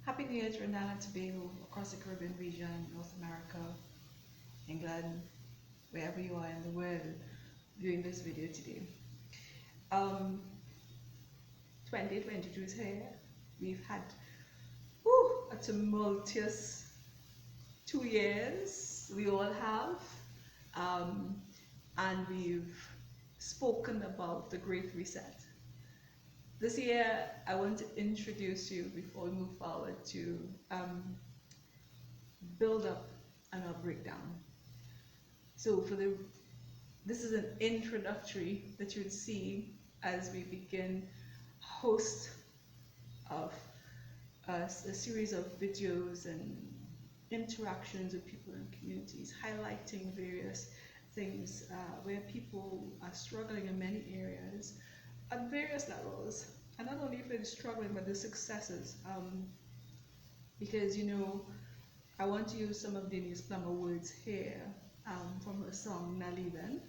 Happy New Year to Trinidad and Tobago, across the Caribbean region, North America, England, wherever you are in the world viewing this video today. Um, 2022 is here. We've had a tumultuous 2 years. We all have. And we've spoken about the Great Reset. This year, I want to introduce you, before we move forward, to build up and a breakdown. So this is an introductory that you would see as we begin host of a series of videos and interactions with people in communities, highlighting various things where people are struggling in many areas at various levels, and not only for the struggling but the successes. Because I want to use some of Denise Plummer words here from her song Naliban.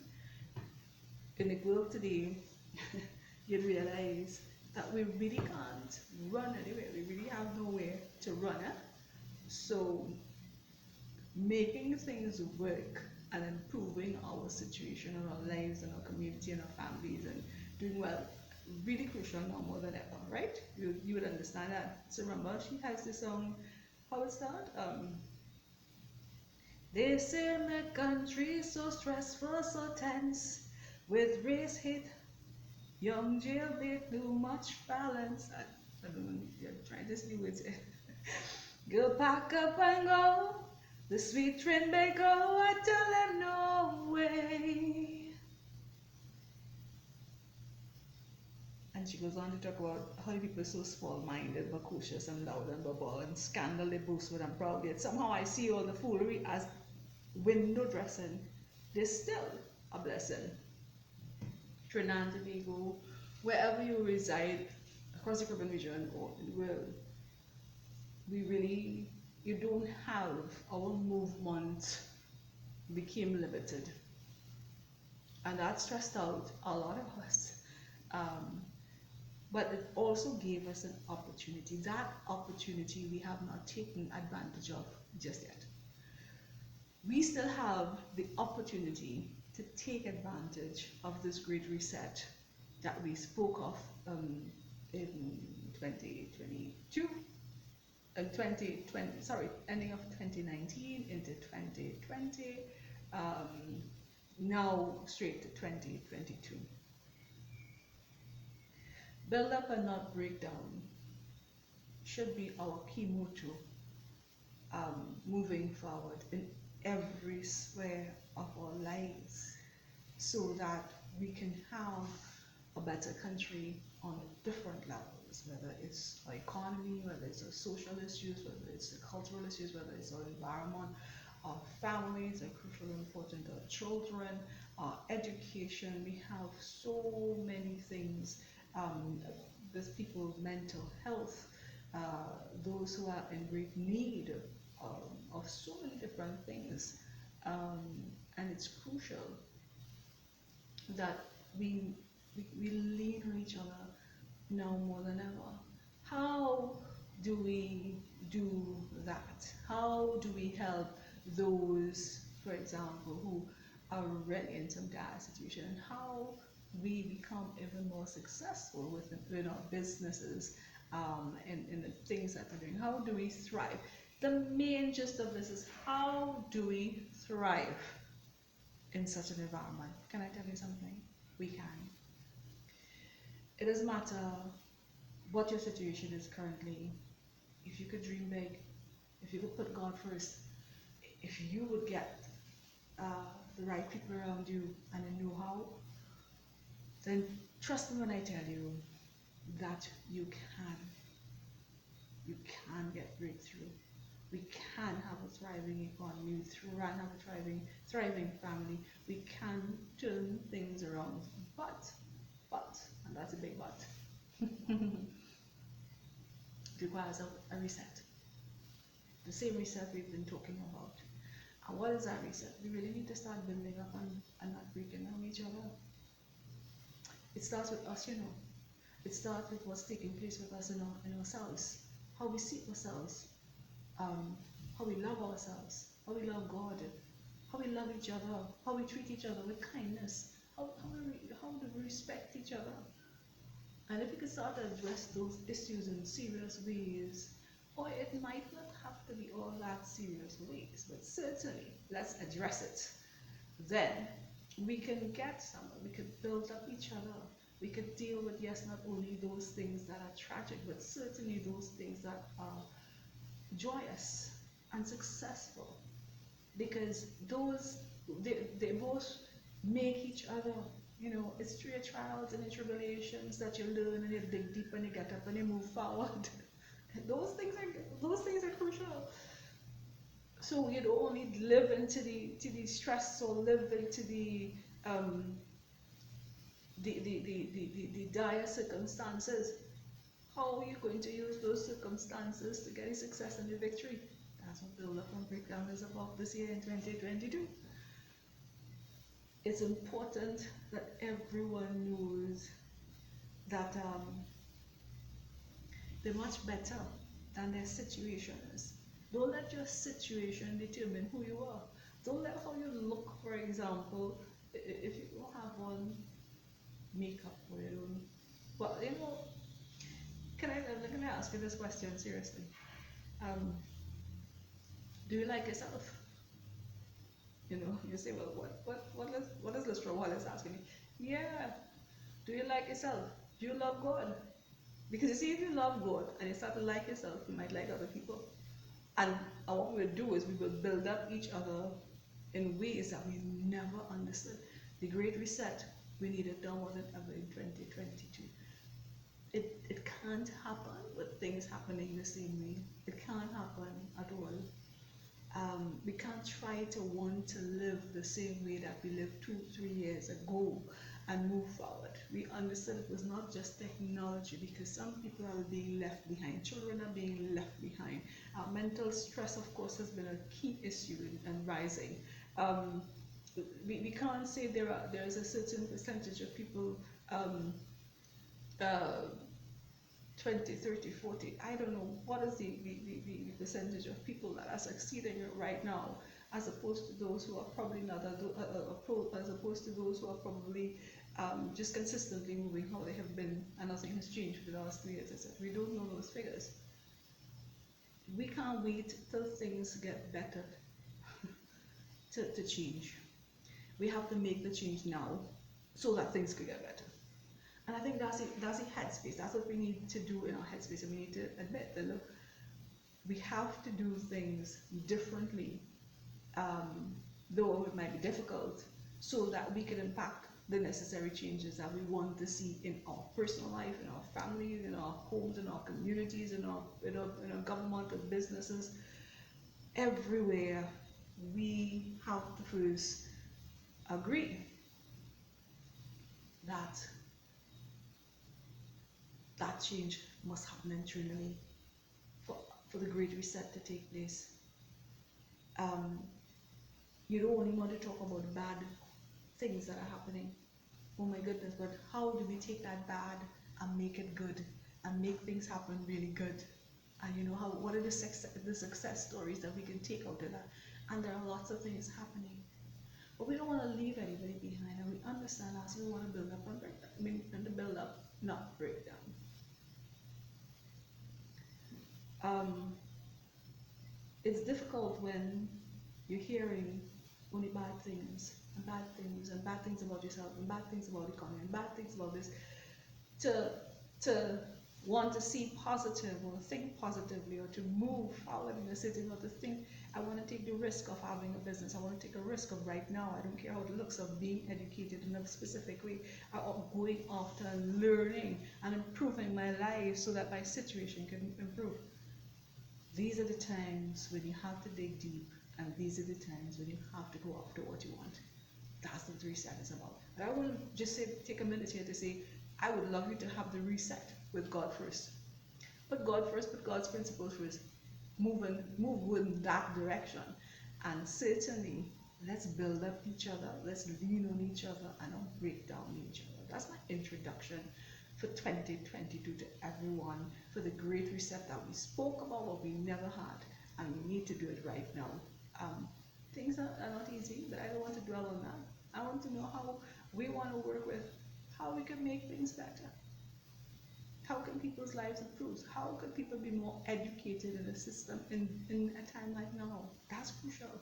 In the world today, you'd realize that we really can't run anywhere. We really have nowhere to run. So making things work and improving our situation and our lives and our community and our families and doing well, really crucial now more than ever, right? You would understand that. So remember, she has this song, how it starts? They say my country is so stressful, so tense, with race hate, young jailbait, too much violence. I don't know if you're trying to see what it. Go pack up and go. The sweet train may go. I tell them no way. And she goes on to talk about how people are so small-minded, cautious and loud and bubble and scandal they boast with and proud. Yet somehow I see all the foolery as window dressing. There's still a blessing. Trinidad and Tobago, wherever you reside, across the Caribbean region or in the world, you don't have, our movement became limited. And that stressed out a lot of us. But it also gave us an opportunity. That opportunity we have not taken advantage of just yet. We still have the opportunity to take advantage of this great reset that we spoke of in 2022 and 2020, ending of 2019 into 2020, now straight to 2022. Build up and not break down should be our key motto moving forward in every sphere of our lives, so that we can have a better country on different levels, whether it's our economy, whether it's our social issues, whether it's the cultural issues, whether it's our environment. Our families are crucially important, our children, our education. We have so many things. There's people's mental health, those who are in great need of so many different things, and it's crucial that we lean on each other now more than ever. How do we do that? How do we help those, for example, who are already in some dire situation, and how we become even more successful with our businesses and the things that we're doing? How do we thrive? The main gist of this is, how do we thrive in such an environment? Can I tell you something? We can. It doesn't matter what your situation is currently. If you could dream big, if you could put God first, if you would get the right people around you and a know-how, then trust me when I tell you that you can get breakthrough. We can have a thriving economy, we can have a thriving family, we can turn things around, but, and that's a big but, it requires a reset. The same reset we've been talking about. And what is that reset? We really need to start building up and not breaking down each other. It starts with us, It starts with what's taking place with us in ourselves. how we see ourselves, um, how we love ourselves, how we love God, how we love each other, how we treat each other with kindness, how do we respect each other. And if we can start to address those issues in serious ways, or it might not have to be all that serious ways, but certainly let's address it. Then we can get somewhere, we could build up each other. We could deal with, yes, not only those things that are tragic, but certainly those things that are joyous and successful. Because they both make each other, it's through your trials and your tribulations that you learn and you dig deep and you get up and you move forward. those things are crucial. So you don't only live into the stress or live into um the dire circumstances. How are you going to use those circumstances to get a success and a victory? That's what Build Up and Breakdown is about this year in 2022. It's important that everyone knows that they're much better than their situation is. Don't let your situation determine who you are. Don't let how you look, for example, if you don't have on makeup or you don't. Well, can I ask you this question seriously? Um, do you like yourself? You say, well, what is Lystra Wallace asking me? Yeah. Do you like yourself? Do you love God? Because you see, if you love God and you start to like yourself, you might like other people. And what we will do is we will build up each other in ways that we never understood. The Great Reset, we need it done more than ever in 2022. It can't happen with things happening the same way. It can't happen at all. We can't try to want to live the same way that we lived 2-3 years ago and move forward. We understood it was not just technology, because some people are being left behind. Children are being left behind. Mental stress, of course, has been a key issue and rising. Um, we can't say there's a certain percentage of people, um, uh, 20, 30, 40, I don't know, what is the percentage of people that are succeeding right now, as opposed to those who are probably not, as opposed to those who are probably just consistently moving how they have been, and nothing has changed for the last 3 years. I said, we don't know those figures. We can't wait till things get better to change. We have to make the change now so that things could get better. And I think that's the headspace. That's what we need to do in our headspace. And we need to admit that, look, we have to do things differently, though it might be difficult, so that we can impact the necessary changes that we want to see in our personal life, in our families, in our homes, in our communities, in our government and businesses. Everywhere, we have to first agree that that change must happen internally for the Great Reset to take place. You don't only want to talk about bad things that are happening. Oh my goodness, but how do we take that bad and make it good and make things happen really good? And what are the success stories that we can take out of that? And there are lots of things happening. But we don't want to leave anybody behind, and we understand that, so we want to build up and break down. And to build up, not break down. It's difficult when you're hearing only bad things and bad things and bad things about yourself and bad things about the economy and bad things about this, to want to see positive or think positively or to move forward in a certain, or to think, I want to take the risk of having a business, I want to take a risk of right now, I don't care how it looks, of being educated in a specific way, or going after and learning and improving my life so that my situation can improve. These are the times when you have to dig deep, and these are the times when you have to go after what you want. That's what the reset is about. And I want to just take a minute here to say, I would love you to have the reset with God first. Put God first, put God's principles first. Move in that direction. And certainly, let's build up each other, let's lean on each other, and not break down each other. That's my introduction for 2022 to everyone, for the great reset that we spoke about, what we never had, and we need to do it right now. Things are not easy, but I don't want to dwell on that. I want to know how we want to work with how we can make things better. How can people's lives improve? How can people be more educated in the system in a time like now? That's crucial.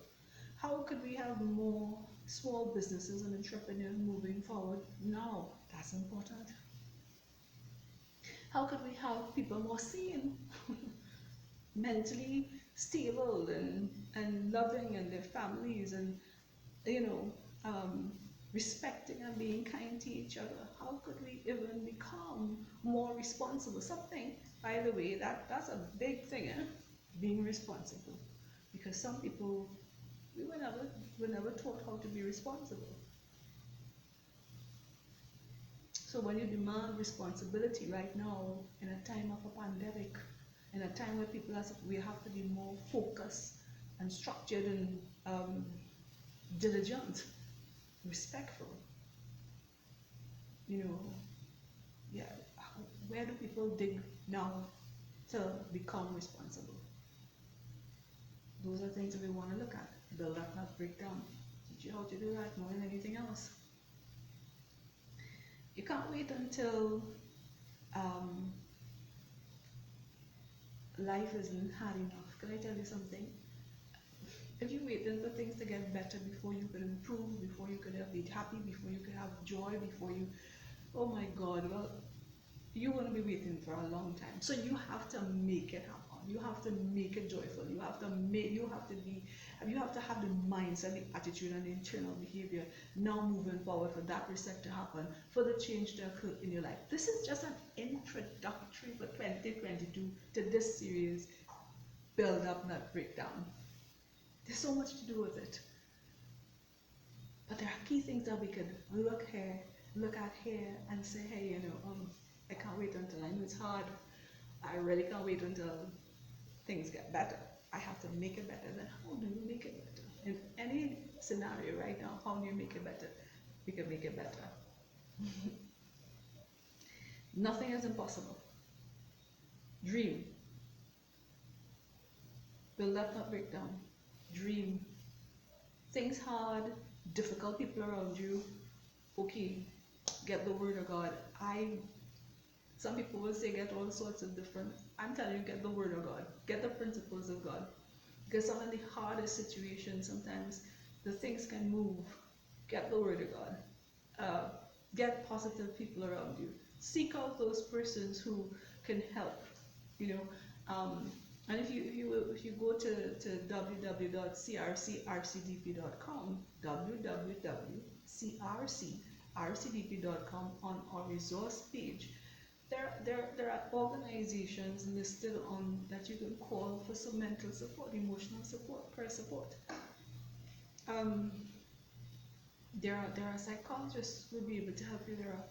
How could we have more small businesses and entrepreneurs moving forward now? That's important. How could we have people more sane, mentally stable and loving in their families and, you know, respecting and being kind to each other? How could we even become more responsible? Something, by the way, that's a big thing, eh? Being responsible. Because some people, we were never taught how to be responsible. So when you demand responsibility right now, in a time of a pandemic, in a time where people are, we have to be more focused and structured and diligent, respectful. You know, yeah. Where do people dig now to become responsible? Those are things that we want to look at. Build up, not break down. Teach you how to do that more than anything else. You can't wait until um, life isn't hard enough. Can I tell you something? If you waited for things to get better before you could improve, before you could be happy, before you could have joy, before you, oh my God, well, you're going to be waiting for a long time. So you have to make it happen. You have to make it joyful. You have to have the mindset, the attitude, and the internal behavior now moving forward for that reset to happen, for the change to occur in your life. This is just an introductory for 2022 to this series, Build Up, Not Break Down. There's so much to do with it. But there are key things that we could look at here, and say, hey, I can't wait until, I know it's hard. I really can't wait until things get better. I have to make it better. Then how do you make it better? In any scenario right now, how do you make it better? We can make it better. Nothing is impossible. Dream. Build up, not break down. Dream. Things hard, difficult people around you. Okay, get the word of God. Some people will say get all sorts of different. I'm telling you, get the word of God. Get the principles of God. Because some of the hardest situations, sometimes the things can move. Get the word of God. Get positive people around you. Seek out those persons who can help. And if you go to www.crcrcdp.com, www.crcrcdp.com, on our resource page, there are organizations listed on that you can call for some mental support, emotional support, prayer support. There are psychologists who will be able to help you. There are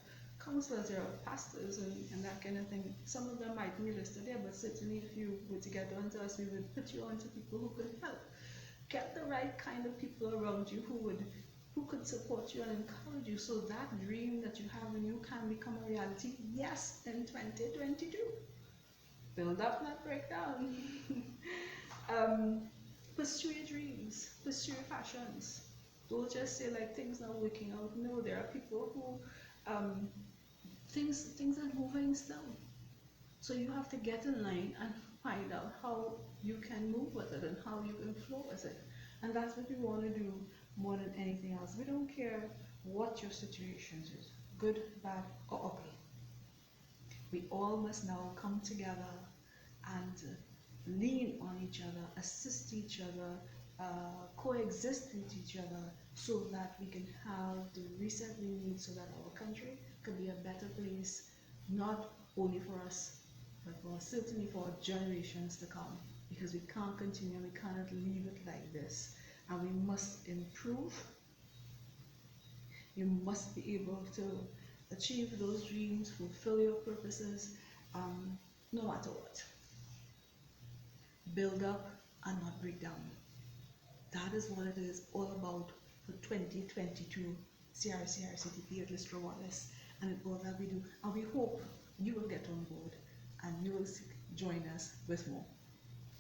counselors, there are pastors, and that kind of thing. Some of them might be listed there, but certainly if you were to get onto us, we would put you onto people who could help. Get the right kind of people around you who could support you and encourage you, so that dream that you have in you can become a reality, yes, in 2022. Build up, not break down. Pursue your dreams, pursue your passions. Don't just say like things not working out. No, there are people who things are moving still. So you have to get in line and find out how you can move with it and how you can flow with it. And that's what we want to do more than anything else. We don't care what your situation is, good, bad, or ugly. We all must now come together and lean on each other, assist each other, coexist with each other, so that we can have the reset we need, so that our country can be a better place, not only for us, but certainly for generations to come. Because we can't continue, we cannot leave it like this, and we must improve. You must be able to achieve those dreams, fulfill your purposes, no matter what. Build up and not break down. That is what it is all about for 2022 CRCRCTP at Listra Wallace. and in all that we do. And we hope you will get on board and you will join us with more.